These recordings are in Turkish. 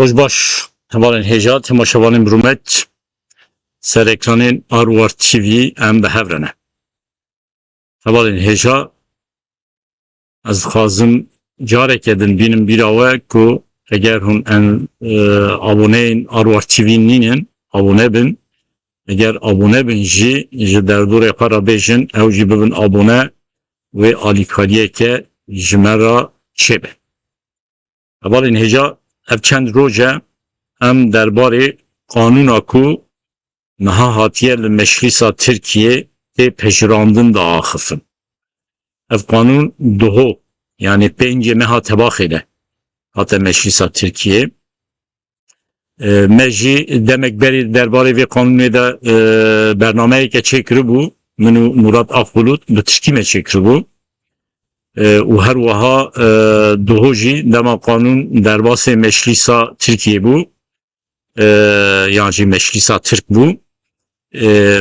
Rojbaş, hevalên hêja temaşevanên Rûmet ser ekranên Arwar TV em bihevre ne. Hevalên hêja ez dixwazim careke din bînim bîra we ku eger hûn aboneyên Arwar TV nînin, abone bin. Eger abone bin jî ji derdorê xwe re bêjin ew jî bibin abone wê alîkariyeke ji me re çêbe. Hevalên hêja ev çend roje em derbarê qanûna ku niha hatiye li Meşrîsa Tirkiye tê pejirandin da axifin. Ev qanûn duho yani pêncê meha tebaxê de hate Meşrîsa Tirkiye. Me jî demek berî derbarê vê qanûnê de bernameyeke çêkiribû min û Murat Akbulut bi tiştî me çêkiribû. û her wiha duho jî dema qanûn derbasê Meşrîsa Tirkiye bû yan jî Meşrîsa Tirk bû.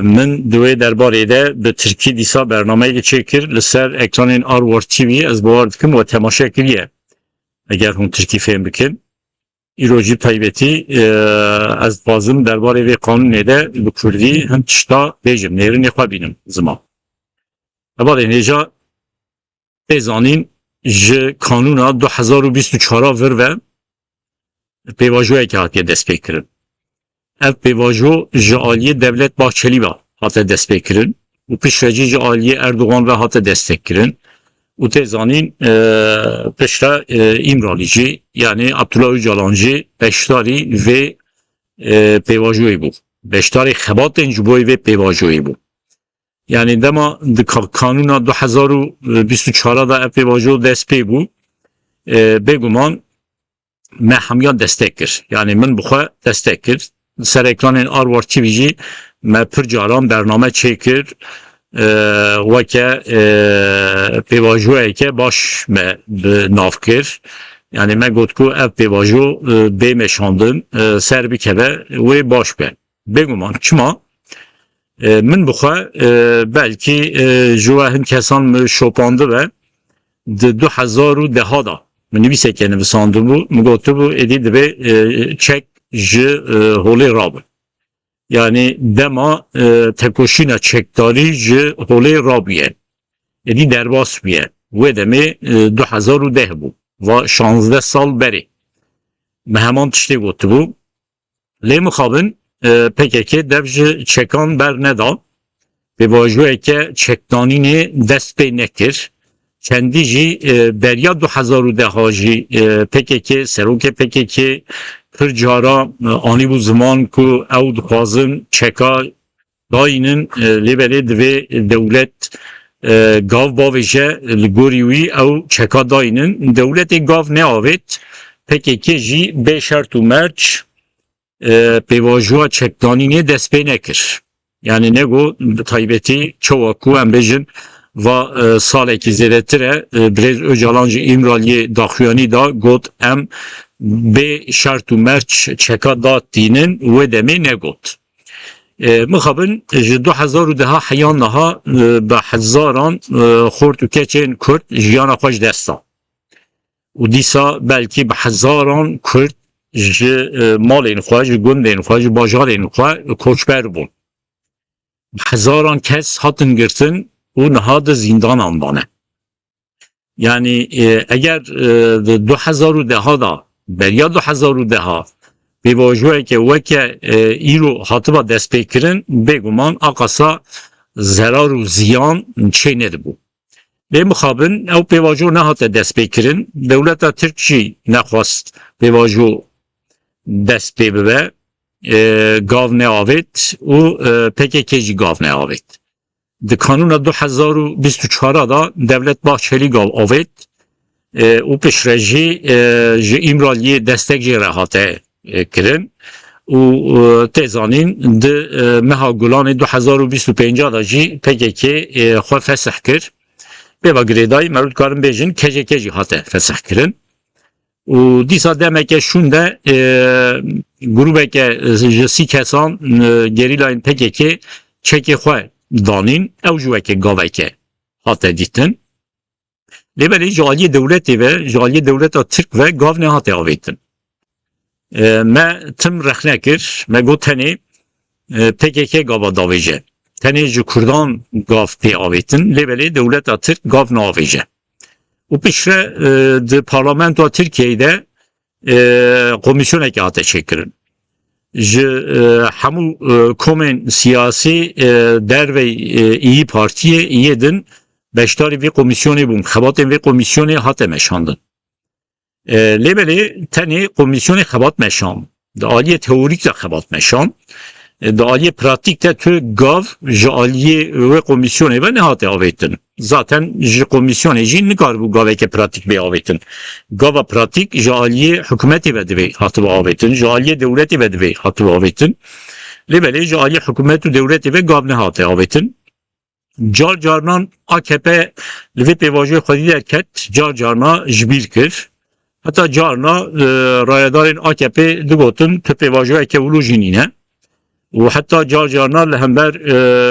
Min di wê derbarê de bi Tirkî dîsa bernameyeke çêkir li ser ekranên Arwar TV ez bawer dikim we temaşe kiriye eger hûn Tirkî fêm bikin. Îro jî taybetî ez dixwazim derbarê vê qanûnê de bi Kurdî hin tişta bêjim nêrînê xwe bînim zima. Hevalên hêja tê zanîn ji kanûna 2024 vir ve pêvajoyeke hatiye destpêkirin. Ev pêvajo ji aliyê Devlet Bahçeli ve hate destpêkirin û piştî ji aliyê Erdogan ve hate destekkirin. û tê zanîn piştre İmralî jî yani Abdullah Öcalan jî beşdarî vê pêvajoyê bû. Beşdarî xebatên ji bo vê pêvajoyê bû. Yani dema di kanûna 2024 da ev pêvajo dest pê bû. Bêguman me hemiyan destek kir. Yani min bixwe destek kir. Ser ekranên Arwar TV jî me pir caran bername çêkir. Weke pêvajoyeke baş me nav kir. Yani me got ku ev pêvajo bê meşandin ser bikeve wê baş be. Bêguman çima min bixwe belkî ji we hin kesan mi şopandı ve di 2010 da min nivîseke nivisandibû min gotibû êdî divê çek ji holê rabin. Yani dema tekoşîna çekdarî ji holê rabûye. Êdî derbas bûye. Wê demê 2010 bû. Va 16 sal berê. Me heman tiştê gotibû. Lê mixabin PKK dev ji çekan ber neda. Pêvajoyeke çekdanînê dest pê nekir. Kendî jî beriya 2010 jî PKK, serokê PKK pir cara anîbû ziman ku ew dixwazin çeka dayînin lêbelê divê dewlet gav bavêje li gorî wî ew çeka dayînin dewletê gav neavêt. PKK jî bê şert û merç pêvajoya çekdanînê dest pê nekir. Yani nego taybetî çowa ku em bêjin va salekî zêdetir e Birêz Öcalan jî İmraliyê daxuyanî da got em bê şert û merç çeka datînin wê demê negot. Mixabin ji 2010 heyan niha bi hezaran xort û keçên Kurd jiyana xwe ji desta. û dîsa belkî bi hezaran Kurd ji malên xwe, ji gundên xwe, ji bajarên xwe koçber bûn. Hezaran kes hatin girtin û niha di zindanan dane. Yani eger 2010 da beriya 2010 pêvajoyeke weke îro hatiba destpêkirin bêguman aqasa zerar û ziyan çê nedibû. Lê mixabin ew pêvajo nehate destpêkirin, dewleta Tirk jî nexwast pêvajo dest pê bibe, gav neavêt û PKK jî gav neavêt. Di kanûna 2024 da Devlet Bahçeli gav avêt û piştre jî ji İmraliyê destek jê re hate kirin û tê zanîn di meha Gulanê 2025 da jî PKK xwe fesih kir. Pêva girêdayî me dikarin bêjin KCK jî hate fesih kirin. û dîsa demeke şûn de grûbeke ji 30 kesan gerîlayên PKK çekê xwe danîn ew jî weke gaveke hate dîtin. Lêbelê ji aliyê dewletê ve ji aliyê dewleta Tirk ve gav nehate avêtin. me tim rexnekir me got tenê PKK gava davêje tenê ji Kurdan gav pê avêtin lêbelê dewleta Tirk gav naavêje û pişre di parlamentoya Tirkiyeyê de komisyonekî hate çêkirin ji hemû komên siyasî dervey İyi Partiye İYİ din beşdarî vê komisyonê bûn xebatên vê komisyonê hate meşandin lêbelê tenê komisyonê xebat meşan di aliyê teorîk de xebat meşan di aliyê pratik de tu gav ji aliyê wê komisyonê ve nehate avêtin zaten ji komisyonê jî nikarbû gaveke pratik bê avêtin gava pratik ji aliyê hikûmetê ve divê hatibe avêtin ji aliyê dewletê ve divê hatibe avêtin lêbelê ji aliyê hikûmet û dewletê ve gav nehate avêtin car carnan AKP li vê pêvajoyê xwedî derket car carna ji bîr kir heta carna rayedarên AKP digotin tu pêvajoyeke wilo jî nîne û heta car carna li hember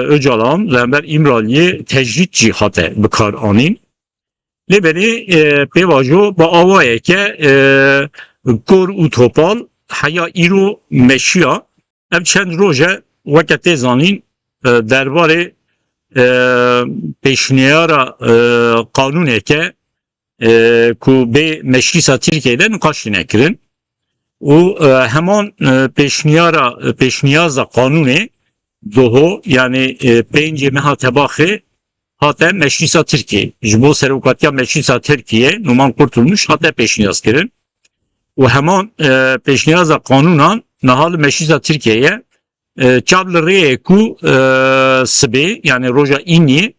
Öcalan li hember İmraliyê tecrîd jî hate bikar anîn lêbelê pêvajo bi awayeke kor û topal heya îro meşiya ev çend roje weke tê zanîn derbarê pêşniyara qanûneke ku bê Meclîsa Tirkiyeyê nikaş nekirin û heman pêşniyaza qanûnê doho yani pêncê meha tebaxê hate Meclîsa Tirkiyê ji bo serokatiya Meclîsa Tirkiyê Numan Kurtulmuş hate pêşniyaz kirin û heman pêşniyaza qanûnan niha li Meclîsa Tirkiyeyê çav li rêyê ku sibê yani roja îniyê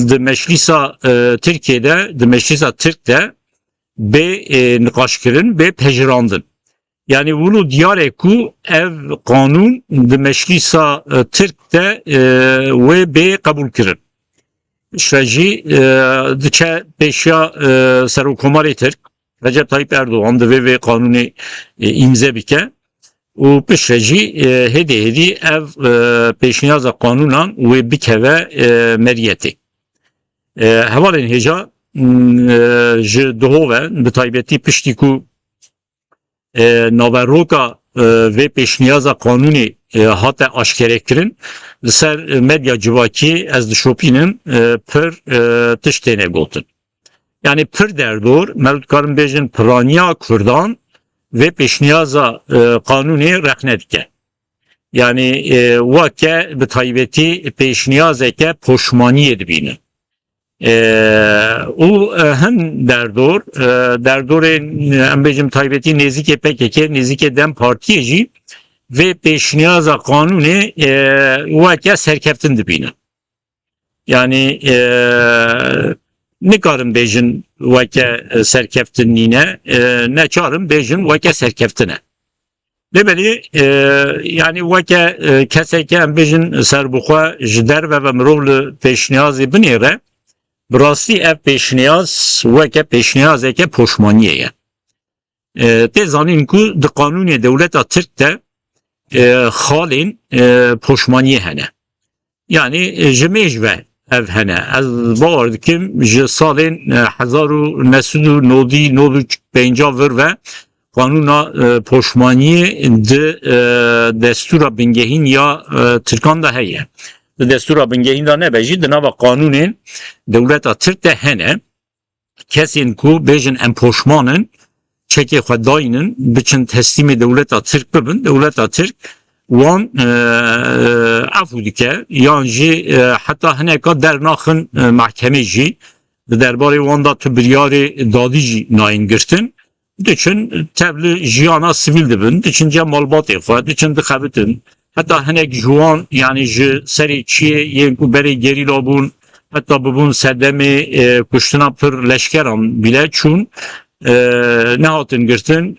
di Meclîsa Tirkiyeyê di Meclîsa Tirk de bê nikaşkirin bê pejirandin yani wilo diyarê ku ev qanûn di Meclîsa Tirk de wê bê qebûl kirin şe jî diçe pêşiya Serokkomarê Tirk Recep Tayyip Erdoğan di vê qanûnê îmze bike û pişre jî hêdî hêdî ev pêşniyaza qanûnan wê bikeve meriyetê hevalên hêja ji dihove bi taybetî piştî ku naveroka vê pêşniyaza qanûnê hate aşkerekirin li ser medya civakî ez dişopînim pir tiştê negotin yani pir derdor me dikarim bêjin piraniya Kurdan ve pêşniyaza qanûnê rexne dike yani weke bi taybetî pêşniyazeke poşmaniyê dibînin û hin derdor derdorên em bêjim taybetî nêzîkê PKK nêzîkê Dem Partiyê jî vê pêşniyaza qanûnê weke serkeftin dibînin yani nikarim bêjin weke serkeftin nîne neçarim bêjin weke serkeftin e lêbelê yani weke keseke em bêjin serbixwe ji derve ve mirov li pêşniyazê binêre bi rastî ev pêşniyaz weke pêşniyazeke poşmaniyê ye tê zanîn ku di qanûnê dewleta Tirk de xalên poşmaniyê hene yani ji mêj ve ev hene ez bawer dikim ji salên 1995 vir ve qanûna poşmaniyê di destûra bingehîn ya Tirkan da heye di destûra bingehîn da nebe jî di nava qanûnên dewleta Tirk de hene kesên ku bêjin em poşmanin çekê xwe dayînin biçin teslîmê dewleta Tirk bibin dewleta Tirk wan afû dike yan jî heta hineka dernaxin mahkemê jî di derbarê wan da tu biryarê dadî jî nayên girtin diçin tevli jiyana sivîl dibin diçin ce malbatê xwe diçin dixebitin heta hinek ji wan yani ji serê çiyê yên ku berê gerîla bûn heta bibûn serdemê kuştina pir leşkeran bile çûn nehatin girtin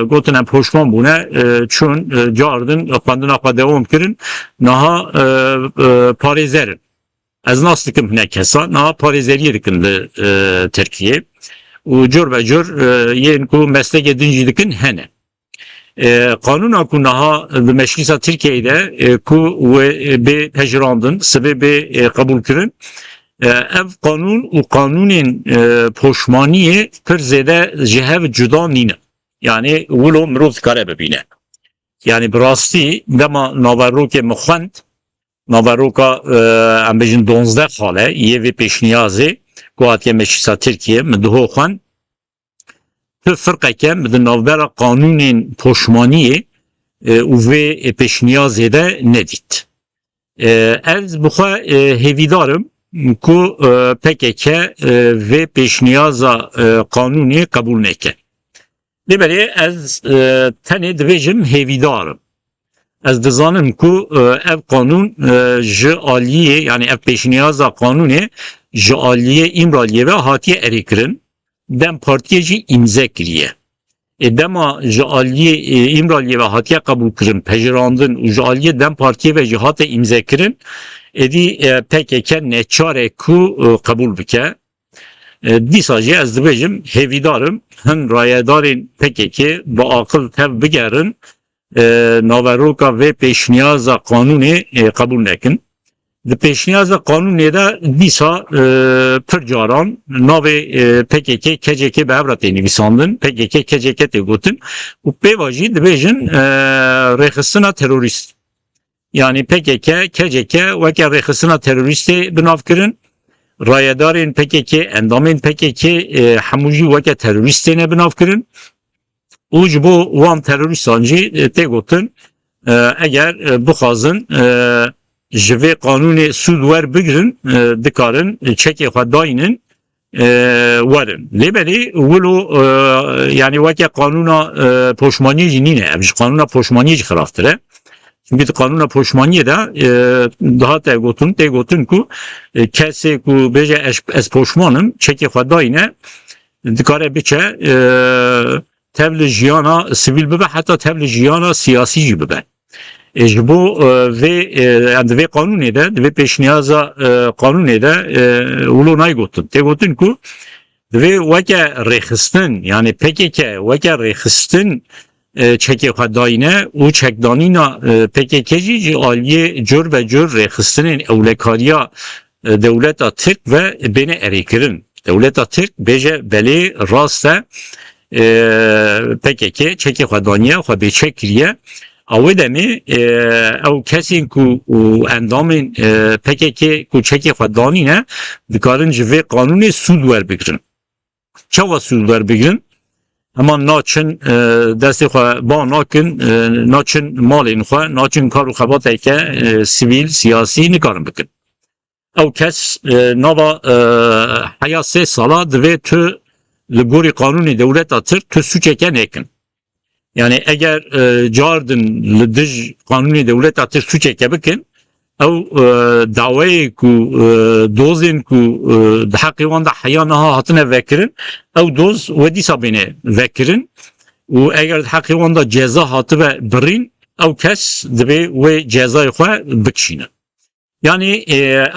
gotin em poşman bûne çûn cardin xwendina xwe dewam kirin niha parêzerin ez nas dikim hinek kesa niha parêzeriyê dikin li Tirkiyê û cur ve cur yên ku meslekê din jî dikin hene qanûna ku niha li Meclîsa Tirkiyeyê de ku wê bê pejirandin sibê bê qebûl kirin ev qanûn û qanûnên poşmaniyê pir zêde ji hev cuda nîne yani ولو مروف کاره ببینه yani براستی دما ناوروک مخوند ناوروکا ام بجن 12 خاله یه وی پیشنیازی گوهاتیه مشیسا ترکیه مدهو خوان تو فرقه که مدن ناوبر قانون پشمانی او وی پیشنیازی ده ندید از بخوا هیویدارم که PKK ve peşniyaza kanuni kabul neke. Liberi ez tane dvejim hevidarım. Ez dizanim ku ev kanun ji aliye yani ev peşniyaza kanuni ji aliye imraliye ve hatiye erikirin. Dem partiyeci imza kiriye. Dema ji aliye imraliye ve hatiye kabul kirin. Pejirandın ji aliye dem partiye ve cihate imza kirin. Edi PKK neçare ku kabul bike. Disaji ez dibêjim hêvîdarim hin rayedarên PKK bi aqil tev bigerin naveroka vê pêşniyaza qanûnê kabul nekin. Di pêşniyaza qanûnê de dîsa pir caran navê PKK KCK bi hev re tê nivîsandin PKK KCK tê gotin û pêva jî dibêjin rêxistina terorîst. Yani PKK, KCK weke rêxistina terorîstê binav kirin. Rayedarên PKK, endamên PKK hemû jî weke terorîstê ne binav kirin. û ji bo wan terorîstan jî tê gotin eger bixwazin ji vê qanûnê sûd werbigirin dikarin çekê xwe dayînin werin. Lêberê wilo yani weke qanûna poşmaniyê jî nîne ev ji qanûna poşmaniyê jî xiraftir e. Çünkü kanuna poşmaniye de daha tê gotin ku kesê ku bêje ez poşmanım çekê xwe dayîne dikare biçe tev li jiyana sivîl bibe heta tev li jiyana siyasî jî bibe. Ji bo vê kanûnê de vê pêşniyaza kanûnê de wilo naygotin. Tê gotin ku divê weke rêxistin yani PKK weke rêxistin çekê xwe dayîne û çekdanîna PKK jî aliye cur ve cur rêxistinên ewlekariya dewleta Tirk ve bêne erêkirin. Dewleta Tirk bêje belê rast e PKK çekê xwe daniye xwe bêçek kiriye. Ew demê ew kesên ku endamên PKK ku çekê xwe danîne dikarin ji vê qanûnê sûd werbigirin. Çawa sûd werbigirin? Heman naçın destê xwe ba nakin, naçın malên xwe, naçın kar û xebateke sivîl, siyasî nikarin bikin. Ew kes nava heya 3 sala divê tu li gorî qanûnê dewleta Tirk tu suçeke nekin. Yani eger cardin li dij qanûnê dewleta Tirk suçeke bikin, ew dawayê ku dozên ku di heqê wan de heya niha hatine vekirin ew doz we dîsa bêne vekirin û eger di heqê wan de ceza hatibe birîn ew kes dibe wê cezayê xwe bikişînin. Yani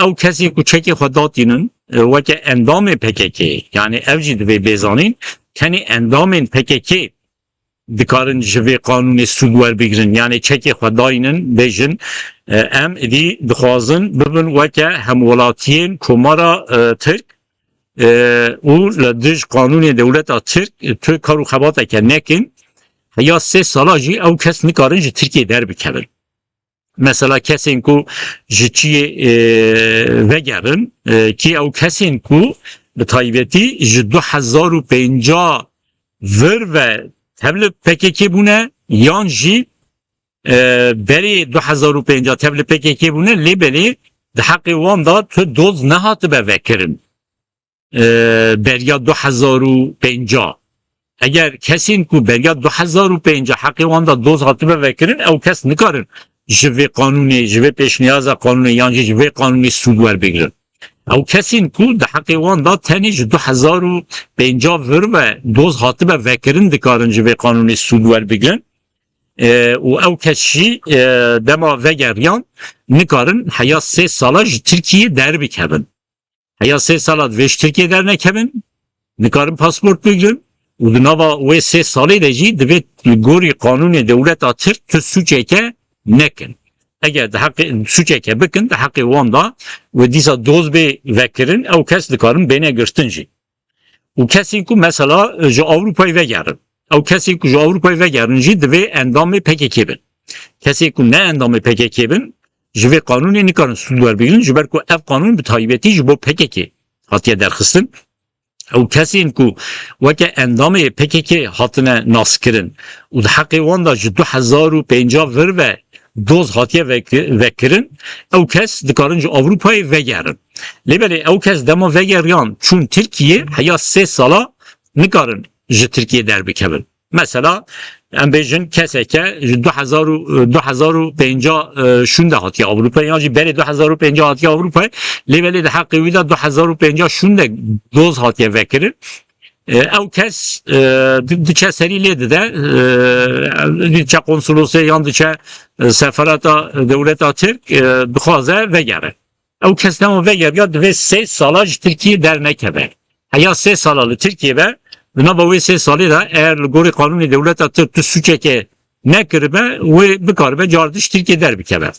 ew kesê ku çekê xwe datînin weke endamê PKK yani ev jî dibe bêzanîn tenê endamên PKK dikarin ji vê qanûnê sûd werbigirin yani çekê xwe dayînin bêjin em êdî dixwazin bibin weke hemwelatiyên komara Tirk û li dij qanûnê dewleta Tirk tu kar û xebateke nekin heya 3 sala jî ew kes nikarin ji Tirkiye derbikevin. Mesela kesên ku ji çiyê vegerin ki ew kesên ku bi taybetî ji 2050 vir ve tevli PKK bune yan jî berê 2050 tevli PKK bune lêberê di heqê wan da tu doz nehatibe vekirin beriya 2050 eger kesên ku beriya 2050 heqê wan da doz hatibe vekirin ew kes nikarin ji vê qanûnê ji vê pêşniyaza qanûnê yan jî ji vê qanûnê sûd werbigirin. Ew kesên ku di heqê wan da tenê ji 2050 vir ve doz hatibe vekirin dikarin ji vê qanûnê sûd werbigirin û ew kes jî dema vegeriyan nikarin heya 3 sala ji Tirkiye derbikevin. Heya 3 sala divê ji Tirkiye dernekevin nikarin pasport bigirin û di nava wê 3 salê de jî divê gorî qanûnê dewleta Tirk tu suçeke nekin. Eger de heqê suçeke bikin de heqê wan da ve dîsa doz bê vekirin ew kes dikarin bêne girtin jî. û kesên ku mesela ji Avrupayê vegerin او کسی که اروپای وگرن جی دوی اندام PKK بن کسی که نه اندام PKK بن جوی قانونی نکارن سودور بگیرن جبر که اف قانون به تایبتی جبو PKK هاتیه درخستن او کسی که وکه اندام PKK هاتنه ناس کرن و ده حقی وان دا 2050 ور و دوز هاتیه وکرن او کس دکارن جو اروپای وگرن لیبلی او کس دما وگریان چون ترکیه هیا 3 سالا نکارن جه ترکیه در بکبن مثلا ام بیجن کسی که 2050 شونده هاتی اروپا یا جی بری 2050 هاتی اروپا لیولی ده حقی ویدا 2050 شونده دوز هاتی وکره او کس دیچه سری لیده ده دیچه کنسولوسی یا دیچه سفارت دولت ترک بخوازه وگره او کس نمو وگر یا دوی 3 سالاج ترکیه در نکبه یا 3 سالاlı Türkiye ve buna bu 3 salı da eğer gori kanuni devlet Türk suçeke ne kırbe ve bikarbe cardış Türkiye der bir kebe.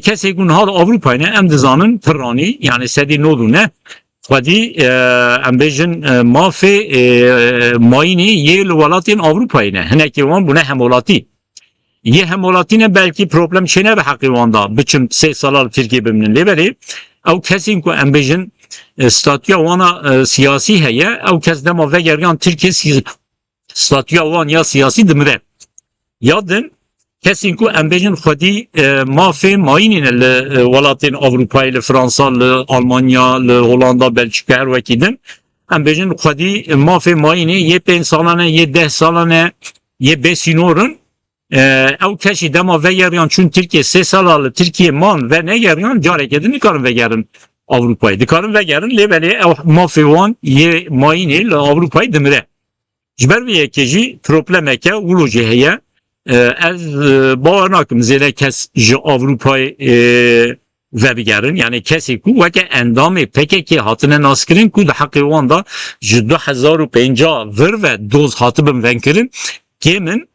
Kese gün hal Avrupa ne em dizanın tırani yani sedi nodu ne Xwedî em bêjin mafê mayînê yê li welatên Avrupayê ne hinekî wan bûne hemolatî. Yê hemolatî ne belkî problem çêne bi heqî wan da biçim 3 sala li Tirkiye biminin lêberê ew kesên ku em bêjin statüya wana siyasî heye ew kes dema vegeriyan Tirkiye statüya wan ya siyasî dimire. Ya din kesên ku em bêjin xwedî mafê mayînê ne li welatên Avrupayê li Fransa, li Almanya, li Hollanda, Belçika her wekî din em bêjin xwedî mafê mayînê yê 5 salan e yê 10 salan e yê besînorin ew keşî dema vegeriyan çûn Tirkiye 3 sala li Tirkiye man ve negeriyan carekê din nikarin vegerin Avrupayê. Dikarin vegerin lêbelê ew mafê wan yê mayînê li Avrupayê dimire. Ji ber vê yekê jî problemeke wilo jî heye ez bawer nakim zêde kes ji Avrupayê vebigerin yani kesê ku weke endamê PKK hatine naskirin ku di heqê wan da ji 2050 vir ve doz hatibin venkirin kêmin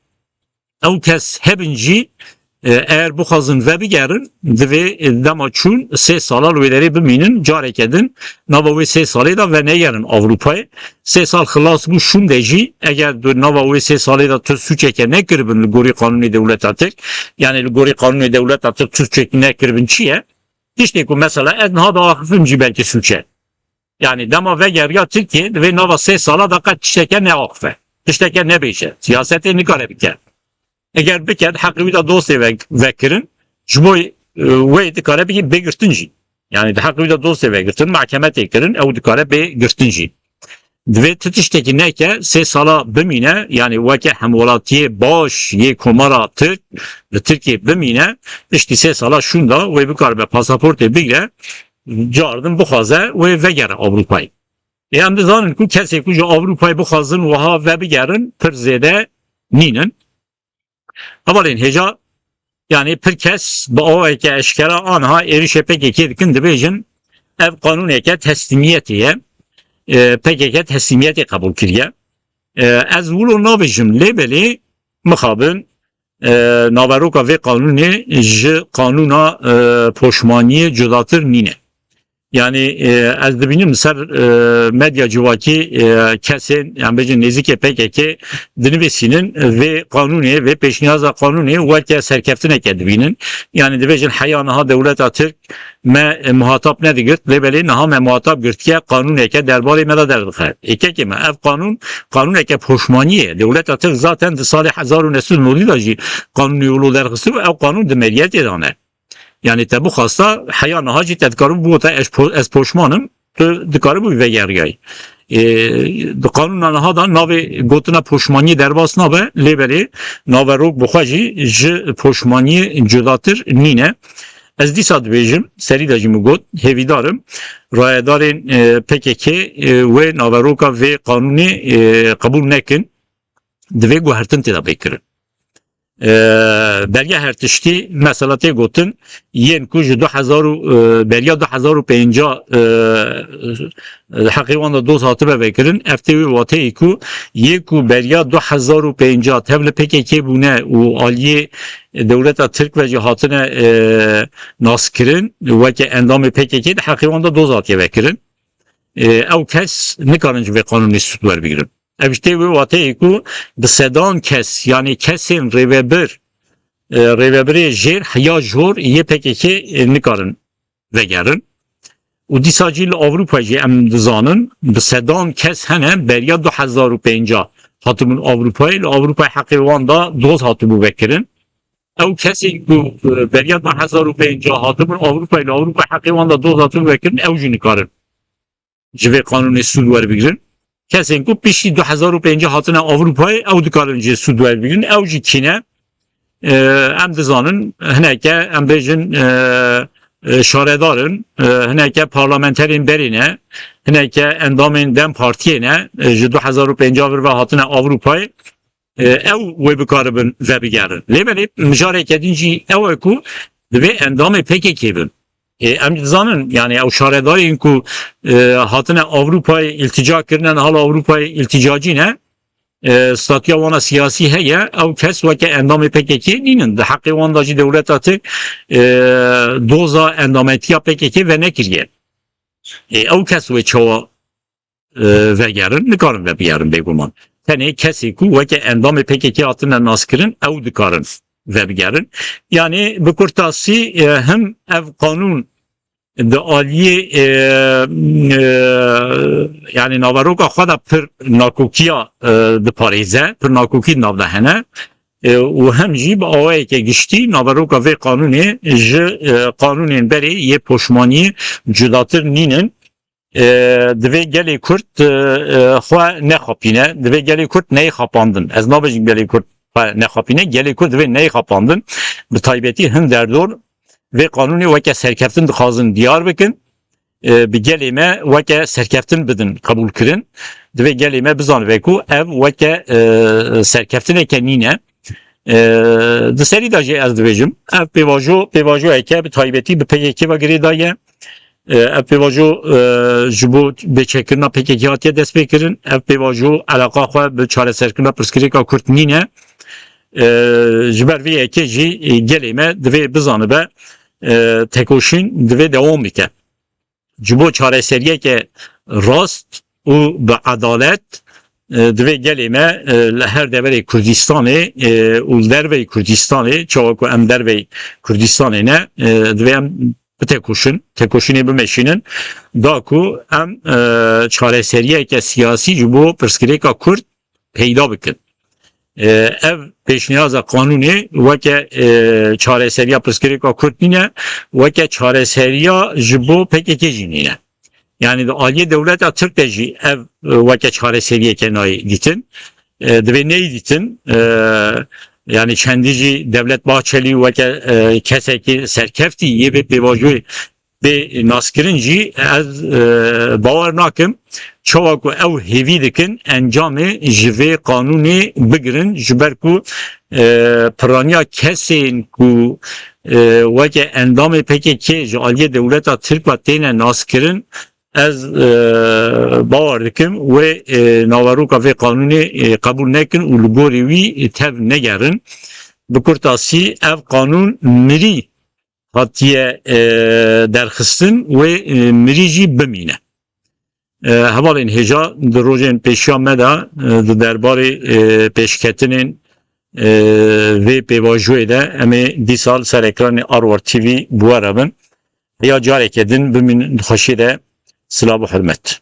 ew kes hebin jî eğer bixwazin vebigerin divê dema çûn 3 sala li wêderê bimînin careke din nava wê 3 salê da ve negerin Avrupayê 3 sal xilas bû şûn de jî eger di nava wê 3 salê da tu suçeke nekiribin li gorî qanûnê dewleta Tirk yani li gorî qanûnê dewleta Tirk suçekî nekiribin çi ye tiştê ku mesela ez niha da axifim jî belkî suçe yani dema vegeriya Tirkiye divê nava 3 sala da qet tişteke neaxife tişteke nebêje siyasetê nikare bike eğer biker hakkı da dosya vekirin jboy ve dikare bir begirtinci yani hakkı da dosya vekirtin mahkeme tekirin ev dikare begirtinci ve tutuştaki neke 3 sala bimine yani veke hemolatiye baş ye komara Türk ve Türkiye bimine işte 3 sala şunda ve bikare be pasaporte bigre cardın bu xaze ve vegere Avrupa'yı yani de zanın ku kesek ku Avrupa'yı bu xazın vaha ve bigerin pirzede ninin Avalin heca yani per kes bu o eke eşkera anha erişe PKK dikin dibêjin ev kanun eke teslimiyetiye PKK teslimiyeti kabul kiriye ez wilo nabêjim lêbelê mixabin naveroka ve kanunê ji kanuna poşmaniyê cudatir nîne yani ez dibînim ser medya civakî kesên yani bêjin nêzîkê PKK dinivîsînin ve kanunê ve pêşniyaza kanunê weke serkeftineke dibînin yani dibêjin heya niha dewleta Tirk me muhatap nedigirt lêbelê niha me muhatap girtiye kanuneke derbarê me da derdixe êkekê me ev kanuneke poşmaniyê dewleta Tirk zaten di salê 1990 da jî kanunê wilo derxistî û ew kanun di meriyetê da ne yani te bu xasta heya niha jî te dikarim bu te ez poşmanım tu dikarim bu vegeriyayî di kanûna niha da navê gotina poşmaniyê derbas nabe lêberê naverok bixwe jî ji poşmaniyê cudatir nîne ez dîsa dibêjim serî de jî min got hêvîdarim rayedarên PKK wê naveroka vê kanûnê qebûl nekin divê guhertin tê da bêkirin belge her tiştî mesela tê gotin yên ku ji 2000 belge 2050 heqê wan da doz hatibe vekirin ev tê wê wateyê ku yê ku belge 2050 tev li PKK bûne û aliyê dewleta Tirk ve jî hatine naskirin weke endamê PKK di heqê wan da doz hatiye vekirin ew kes nikarin ji vê kanûnê stû werbigirin اوشته و واته کو بسدان کس یعنی کسین ریوبر جیر یا جور یه پکیکی نکارن وگرن و دیسا جیل آوروپا جی ام دزانن بسدان کس هنه بریا 2050 هاتمون آوروپای حقی وان دا دوز هاتمو بکرن او کسی که بریا 2050 هاتمون آوروپای حقی وان دا دوز هاتمو بکرن او جی نکارن جوه قانون سود ور بگیرن کسی که پیشی 2050 هاتنه آوروپای او دکارن جی سود ور بگیرن او جی کینه ام دزانن هنه که ام بیجن شاردارن هنه که پارلمنترین برینه هنه که اندامین دم پارتیه جی 2050 ور هاتنه آوروپای او وی بکاربن و بگرن لیبلی مجاره کدین جی او اکو دوی اندام پکی که بن ام دزانن یعنی او شارداری اینکو هاتنه آوروپای التجا کرنن حالا آوروپای التجاجی نه ستاتیا وانا سیاسی هیا او کس وکه اندام پککی نینن ده حقی وان داجی دولتات دوزا اندامتیا پککی و نکریه او کس و چوا وگرن نکارن و بیارن بگومان تنه کسی کو وکه اندام پککی آتن ناس کرن او دکارن و بگرن یعنی بکرتاسی هم او قانون د آلیه یعنی ناوروکا خدا پر ناکوکیا د پاریزه پر ناکوکی ناو دهنه و هم جی با آوه که گشتی ناوروکا وی قانونه قانونین بری یه پشمانی جداتر نینن دوی گلی کرد خواه نخوابینه دوی گلی کرد نی خواباندن از نابجین گلی کرد نخوابینه گلی کرد دوی نی خواباندن به طایبتی هم در دور و قانونی وکه سرکفتن دخوازن دیار بکن به گلیمه وکه سرکفتن بدن قبول کرن دوی گلیمه بزان وکو او وکه سرکفتن اکه نینه دسری داجه از دویجم او پیواجو اکه به طایبتی به پیکی و گری دایه او پیواجو جبو به چکرنا پیکی هاتیه دست بکرن او پیواجو علاقه خواه به چاره سرکرنا پرسکری که کرد نینه جبر وی اکی جی گلیمه دوی بزانه به تکوشین دوی دوام بکه جبو چاره سریه که راست و به عدالت دوی گلیمه لهر دوری کردستانه و دروی کردستانه چاوکو ام دروی کردستانه نه دوی هم تکوشینی بمشینن داکو ام چاره سریه که سیاسی جبو پرسکری که کرد پیدا بکن ev peşniyaza kanuni veke çareseriya pıskırika Kürtnine veke çareseriya jibo PKK jinine. Yani de aliye devleta Türk de ji ev veke çareseriye kenayı ditin. Dve neyi ditin? Yani kendici devlet Bahçeli veke keseki serkefti yebe pevajoy به ناسکرینجی از باور ناکم چوا کو او هیوی دکن انجام جوه قانونی بگرن جبر کو پرانیا کسین کو وکه اندام پکی که جالیه دولتا ترک و تین ناسکرین از باور دکم و ناوروکا و قانونی قبول نکن و لگوری وی تب نگرن بکرتاسی او قانون مری hatiye derxistin ve mirici bimine. Havalin heja de rojen peşya meda de derbarê peşketinin ve pevajoyê de em dîsal ser ekranê Arwar TV bû rabin ya carek edin bimin xweşî de silav û hurmet.